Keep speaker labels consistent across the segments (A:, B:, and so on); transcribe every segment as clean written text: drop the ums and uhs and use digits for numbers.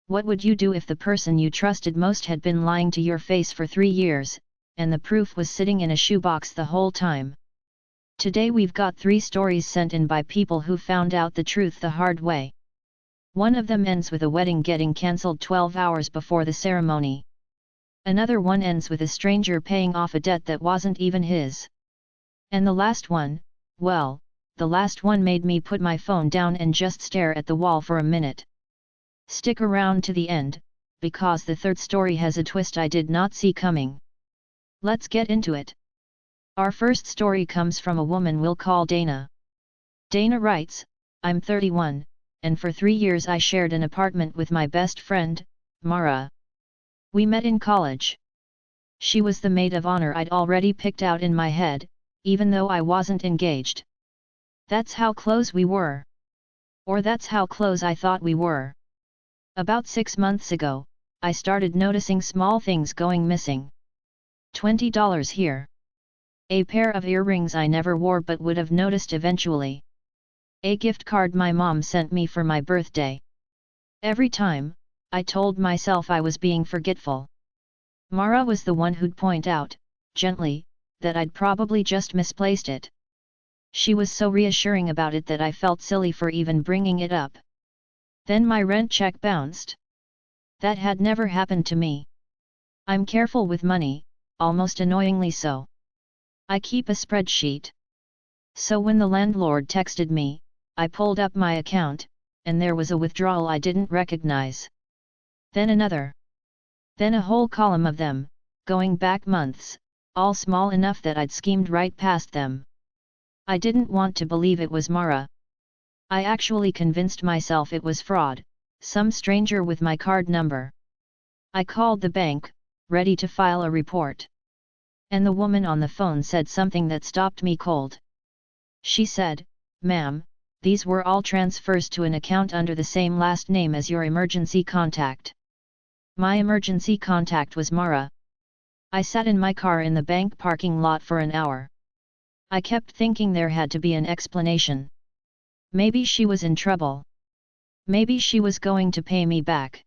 A: What would you do if the person you trusted most had been lying to your face for 3 years, and the proof was sitting in a shoebox the whole time? Today we've got 3 stories sent in by people who found out the truth the hard way. One of them ends with a wedding getting cancelled 12 hours before the ceremony. Another one ends with a stranger paying off a debt that wasn't even his. And the last one, well, the last one made me put my phone down and just stare at the wall for a minute. Stick around to the end, because the third story has a twist I did not see coming. Let's get into it. Our first story comes from a woman we'll call Dana. Dana writes, I'm 31, and for 3 years I shared an apartment with my best friend, Mara. We met in college. She was the maid of honor I'd already picked out in my head, even though I wasn't engaged. That's how close we were. Or that's how close I thought we were. About 6 months ago, I started noticing small things going missing. $20 here. A pair of earrings I never wore but would have noticed eventually. A gift card my mom sent me for my birthday. Every time, I told myself I was being forgetful. Mara was the one who'd point out, gently, that I'd probably just misplaced it. She was so reassuring about it that I felt silly for even bringing it up. Then my rent check bounced. That had never happened to me. I'm careful with money, almost annoyingly so. I keep a spreadsheet. So when the landlord texted me, I pulled up my account, and there was a withdrawal I didn't recognize. Then another. Then a whole column of them, going back months, all small enough that I'd schemed right past them. I didn't want to believe it was Mara. I actually convinced myself it was fraud, some stranger with my card number. I called the bank, ready to file a report. And the woman on the phone said something that stopped me cold. She said, "Ma'am, these were all transfers to an account under the same last name as your emergency contact." My emergency contact was Mara. I sat in my car in the bank parking lot for an hour. I kept thinking there had to be an explanation. Maybe she was in trouble. Maybe she was going to pay me back.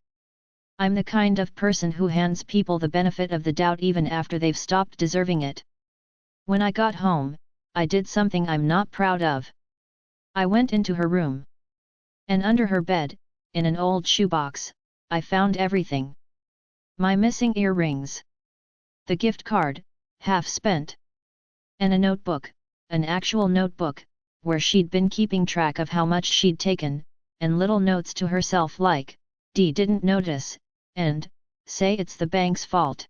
A: I'm the kind of person who hands people the benefit of the doubt even after they've stopped deserving it. When I got home, I did something I'm not proud of. I went into her room. And under her bed, in an old shoebox, I found everything. My missing earrings. The gift card, half spent. And a notebook, an actual notebook, where she'd been keeping track of how much she'd taken, and little notes to herself like, "D didn't notice," and, "Say it's the bank's fault."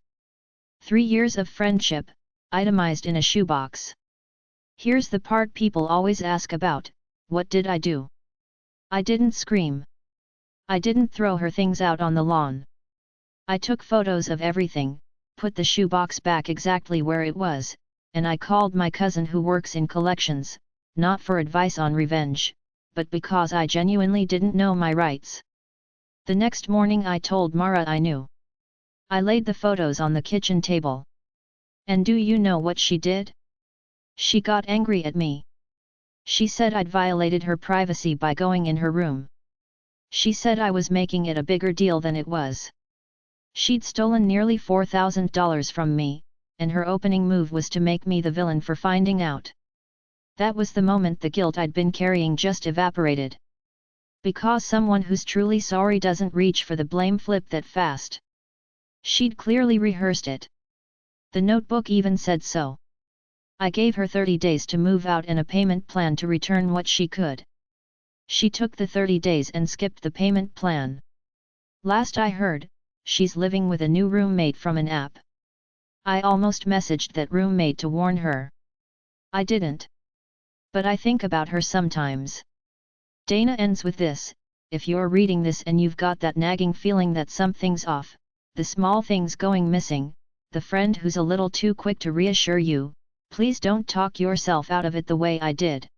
A: 3 years of friendship, itemized in a shoebox. Here's the part people always ask about, what did I do? I didn't scream. I didn't throw her things out on the lawn. I took photos of everything, put the shoebox back exactly where it was, and I called my cousin who works in collections, not for advice on revenge, but because I genuinely didn't know my rights. The next morning I told Mara I knew. I laid the photos on the kitchen table. And do you know what she did? She got angry at me. She said I'd violated her privacy by going in her room. She said I was making it a bigger deal than it was. She'd stolen nearly $4,000 from me, and her opening move was to make me the villain for finding out. That was the moment the guilt I'd been carrying just evaporated. Because someone who's truly sorry doesn't reach for the blame flip that fast. She'd clearly rehearsed it. The notebook even said so. I gave her 30 days to move out and a payment plan to return what she could. She took the 30 days and skipped the payment plan. Last I heard, she's living with a new roommate from an app. I almost messaged that roommate to warn her. I didn't. But I think about her sometimes. Dana ends with this: if you're reading this and you've got that nagging feeling that something's off, the small things going missing, the friend who's a little too quick to reassure you, please don't talk yourself out of it the way I did.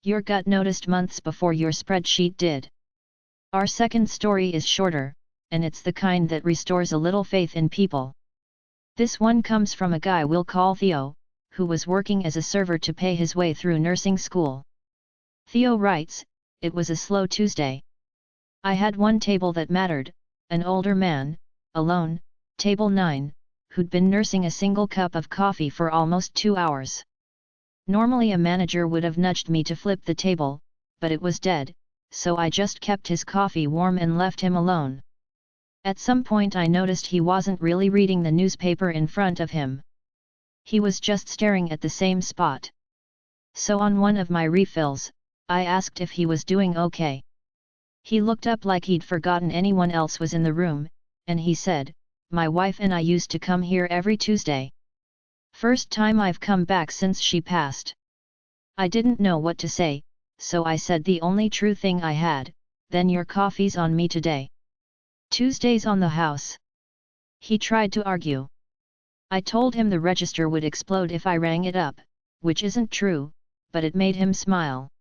A: Your gut noticed months before your spreadsheet did. Our second story is shorter, and it's the kind that restores a little faith in people. This one comes from a guy we'll call Theo, who was working as a server to pay his way through nursing school. Theo writes, "It was a slow Tuesday. I had one table that mattered, an older man, alone, table 9, who'd been nursing a single cup of coffee for almost 2 hours. Normally a manager would have nudged me to flip the table, but it was dead, so I just kept his coffee warm and left him alone. At some point I noticed he wasn't really reading the newspaper in front of him. He was just staring at the same spot. So on one of my refills, I asked if he was doing okay. He looked up like he'd forgotten anyone else was in the room, and he said, "My wife and I used to come here every Tuesday. First time I've come back since she passed." I didn't know what to say, so I said the only true thing I had, "Then your coffee's on me today. Tuesday's on the house." He tried to argue. I told him the register would explode if I rang it up, which isn't true, but it made him smile.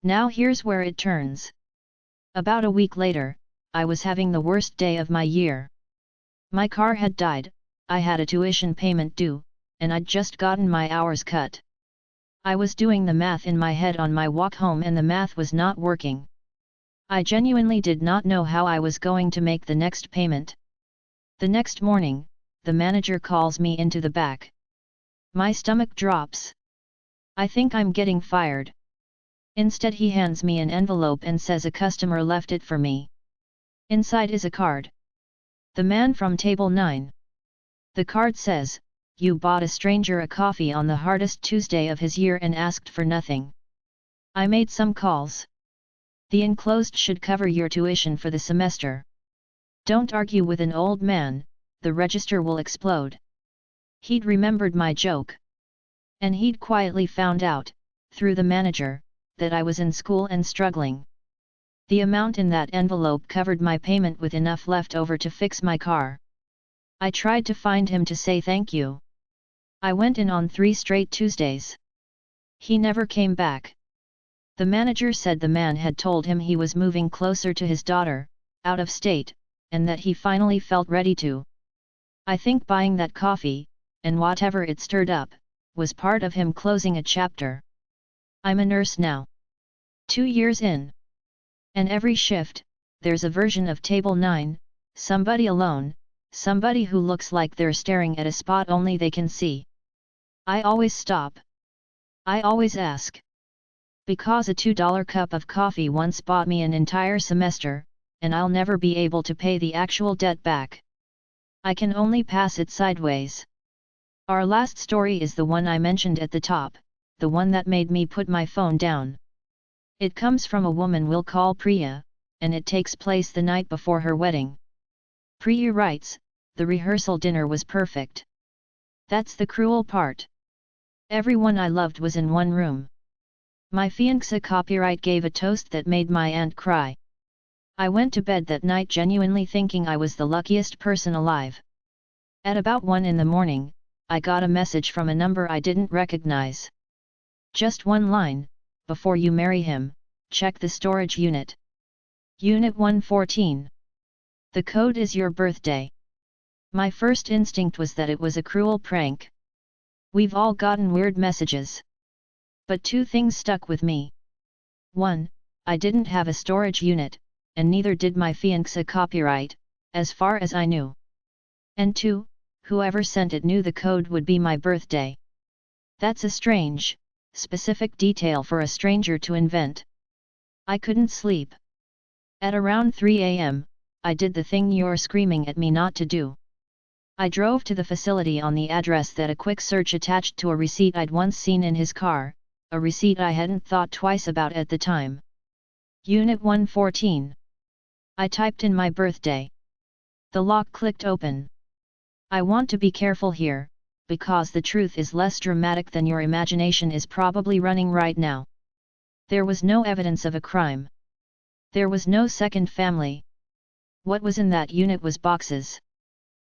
A: Now here's where it turns. About a week later, I was having the worst day of my year. My car had died, I had a tuition payment due, and I'd just gotten my hours cut. I was doing the math in my head on my walk home and the math was not working. I genuinely did not know how I was going to make the next payment. The next morning, the manager calls me into the back. My stomach drops. I think I'm getting fired. Instead he hands me an envelope and says a customer left it for me. Inside is a card. The man from table 9. The card says, "You bought a stranger a coffee on the hardest Tuesday of his year and asked for nothing. I made some calls. The enclosed should cover your tuition for the semester. Don't argue with an old man, the register will explode." He'd remembered my joke. And he'd quietly found out, through the manager, that I was in school and struggling. The amount in that envelope covered my payment with enough left over to fix my car. I tried to find him to say thank you. I went in on 3 straight Tuesdays. He never came back. The manager said the man had told him he was moving closer to his daughter, out of state, and that he finally felt ready to. I think buying that coffee, and whatever it stirred up, was part of him closing a chapter. I'm a nurse now. 2 years in. And every shift, there's a version of table 9, somebody alone, somebody who looks like they're staring at a spot only they can see. I always stop. I always ask. Because a $2 cup of coffee once bought me an entire semester, and I'll never be able to pay the actual debt back. I can only pass it sideways. Our last story is the one I mentioned at the top, the one that made me put my phone down. It comes from a woman we'll call Priya, and it takes place the night before her wedding. Priya writes, "The rehearsal dinner was perfect. That's the cruel part. Everyone I loved was in one room. My fiancé copyright gave a toast that made my aunt cry. I went to bed that night genuinely thinking I was the luckiest person alive. At about 1 in the morning, I got a message from a number I didn't recognize. Just one line, 'Before you marry him, check the storage unit. Unit 114. The code is your birthday.' My first instinct was that it was a cruel prank. We've all gotten weird messages. But 2 things stuck with me. 1, I didn't have a storage unit, and neither did my fiancé copyright, as far as I knew. And 2, whoever sent it knew the code would be my birthday. That's a strange, specific detail for a stranger to invent. I couldn't sleep. At around 3 a.m., I did the thing you're screaming at me not to do. I drove to the facility on the address that a quick search attached to a receipt I'd once seen in his car, a receipt I hadn't thought twice about at the time. Unit 114. I typed in my birthday. The lock clicked open. I want to be careful here, because the truth is less dramatic than your imagination is probably running right now. There was no evidence of a crime. There was no second family. What was in that unit was boxes.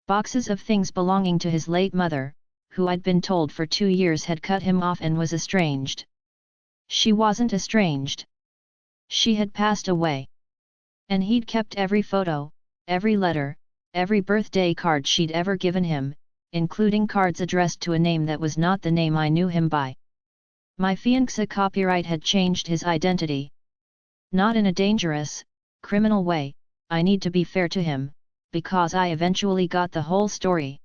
A: Boxes of things belonging to his late mother, who I'd been told for 2 years had cut him off and was estranged. She wasn't estranged. She had passed away. And he'd kept every photo, every letter, every birthday card she'd ever given him, including cards addressed to a name that was not the name I knew him by. My fiancé copyright had changed his identity. Not in a dangerous, criminal way, I need to be fair to him, because I eventually got the whole story.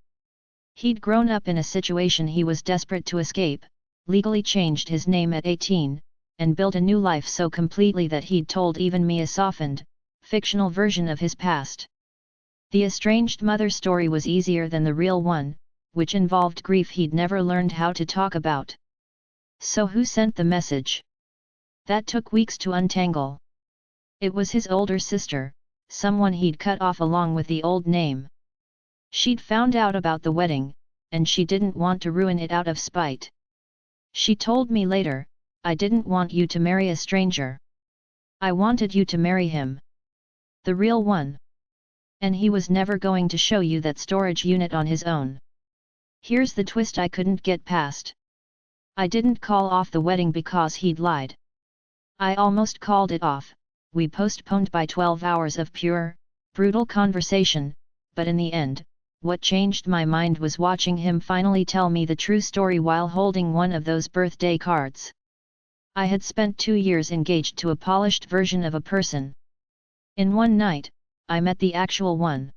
A: He'd grown up in a situation he was desperate to escape, legally changed his name at 18, and built a new life so completely that he'd told even me a softened, fictional version of his past. The estranged mother story was easier than the real one, which involved grief he'd never learned how to talk about. So who sent the message? That took weeks to untangle. It was his older sister, someone he'd cut off along with the old name. She'd found out about the wedding, and she didn't want to ruin it out of spite. She told me later, "I didn't want you to marry a stranger. I wanted you to marry him. The real one. And he was never going to show you that storage unit on his own." Here's the twist I couldn't get past. I didn't call off the wedding because he'd lied. I almost called it off. We postponed by 12 hours of pure, brutal conversation, but in the end, what changed my mind was watching him finally tell me the true story while holding one of those birthday cards. I had spent 2 years engaged to a polished version of a person. In one night, I met the actual one.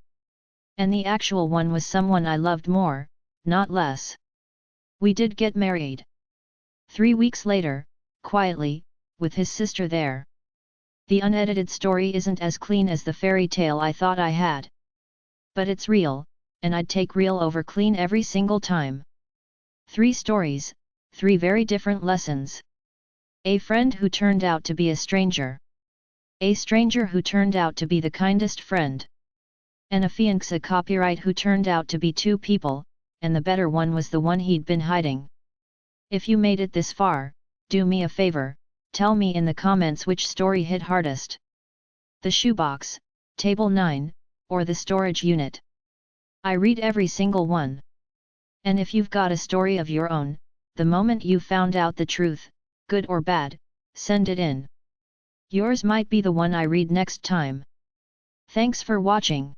A: And the actual one was someone I loved more, not less. We did get married. 3 weeks later, quietly, with his sister there. The unedited story isn't as clean as the fairy tale I thought I had. But it's real, and I'd take real over clean every single time. 3 stories, 3 very different lessons. A friend who turned out to be a stranger. A stranger who turned out to be the kindest friend. And a fiancé copyright who turned out to be 2 people, and the better one was the one he'd been hiding. If you made it this far, do me a favor, tell me in the comments which story hit hardest. The shoebox, table 9, or the storage unit. I read every single one. And if you've got a story of your own, the moment you found out the truth, good or bad, send it in. Yours might be the one I read next time. Thanks for watching.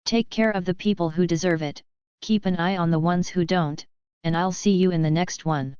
A: Take care of the people who deserve it, keep an eye on the ones who don't, and I'll see you in the next one.